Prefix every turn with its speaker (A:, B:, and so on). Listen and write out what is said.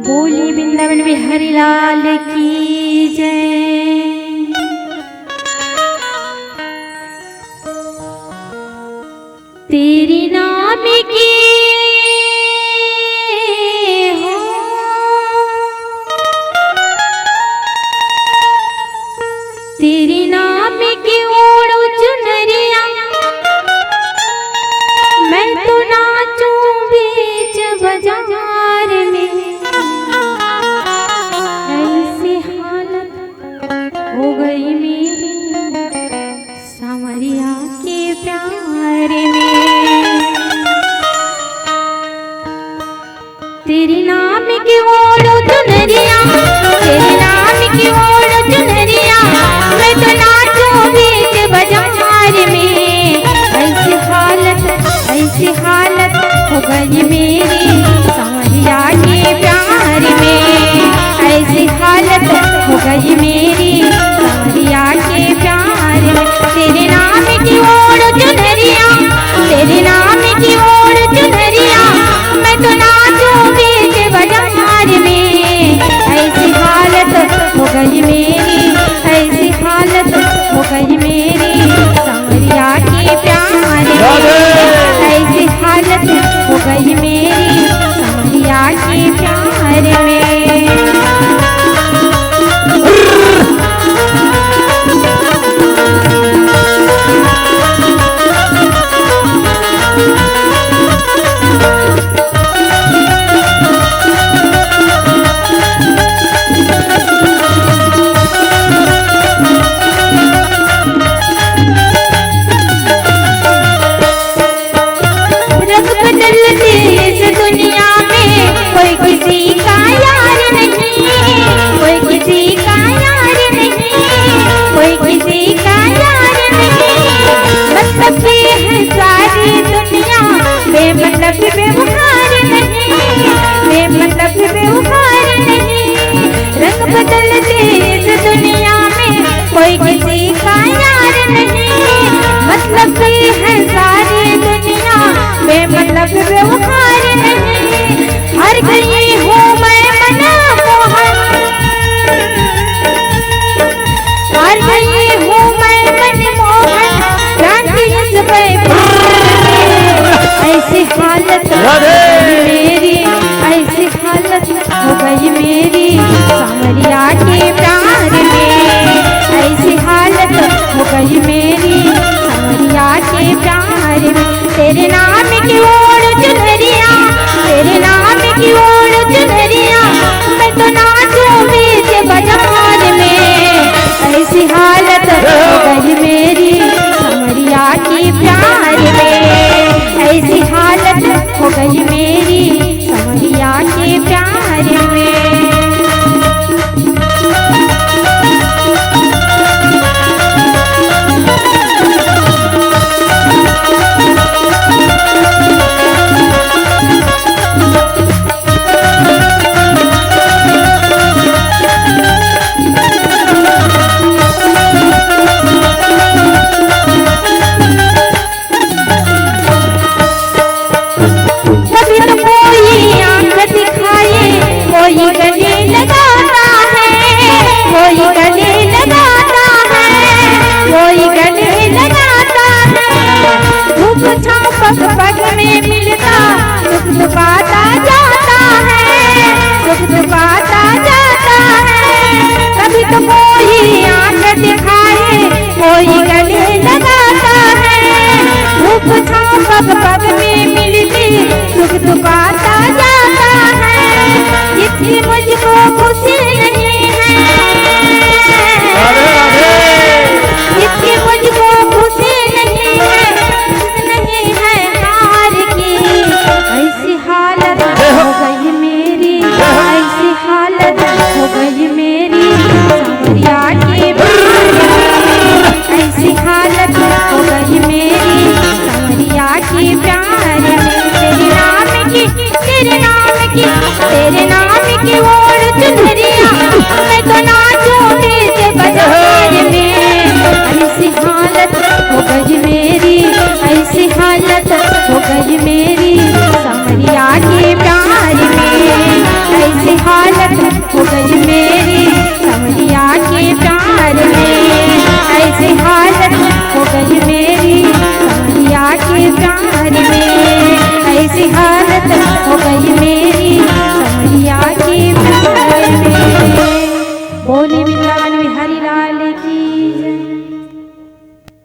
A: बोली वृंदावन बिहारी लाल की जय। तेरी नाम की हो तेरी नाम की ओढ़ो चुनरिया, मैं तो नाचूं बीच बाजार में। ऐसी हालत हो गई मेरी सांवरिया के प्यार में। तेरी नाम की ओढ़ो चुनरिया, तेरी नाम की ओढ़ो चुनरिया, मैं तो नाचूं बीच बाजार में। ऐसी हालत हो गई मेरी सांवरिया के प्यार में। ऐसी हालत हो गई मेरी सांवरिया के प्यार में। तेरे नाम की ओढ़ चुनरिया, तेरे नाम की ओढ़ चुनरिया, मैं तो नाचूं बीच बाजार में। ऐसी हालत हो गई मेरी, ऐसी हालत हो गई मेरी सांवरिया के प्यार में। ऐसी हालत हो गई मेरी सांवरिया के प्यार में। रंग बदलते इस दुनिया में कोई किसी का यार नहीं। मतलब की है सारी दुनिया बेमतलब व्यवहार नहीं। हर गई हूँ मैं मना मोहन, हर गई हूँ मैं मन मोहन, क्रांति इस ऐसी हालत मेरी, ऐसी हालत हो गई मेरी सांवरिया के प्यार में। ऐसी हालत हो गई मेरी सांवरिया के प्यार में। तेरे नाम की ओढ़ चुनरिया, तेरे नाम की ओढ़ चुनरिया, मैं तो नाचूं बीच बाजार में। ऐसी हालत हो गई मेरी सांवरिया के प्यार में। ऐसी हालत हो गई मेरी सांवरिया के प्यार में। पग में मिलता सुख दुखाता जाता है, सुख दुखाता जाता है। कभी तो कोई आंख दिखाए, कोई गले लगाता है। धूप छाँव पग पग में मिलती सुख दुखाता जाता है। इसकी मुझको खुशी नहीं है, इसकी मुझको खुशी नहीं है, नहीं है हार की। ऐसी हाल ऐसी हालत हो गई मेरी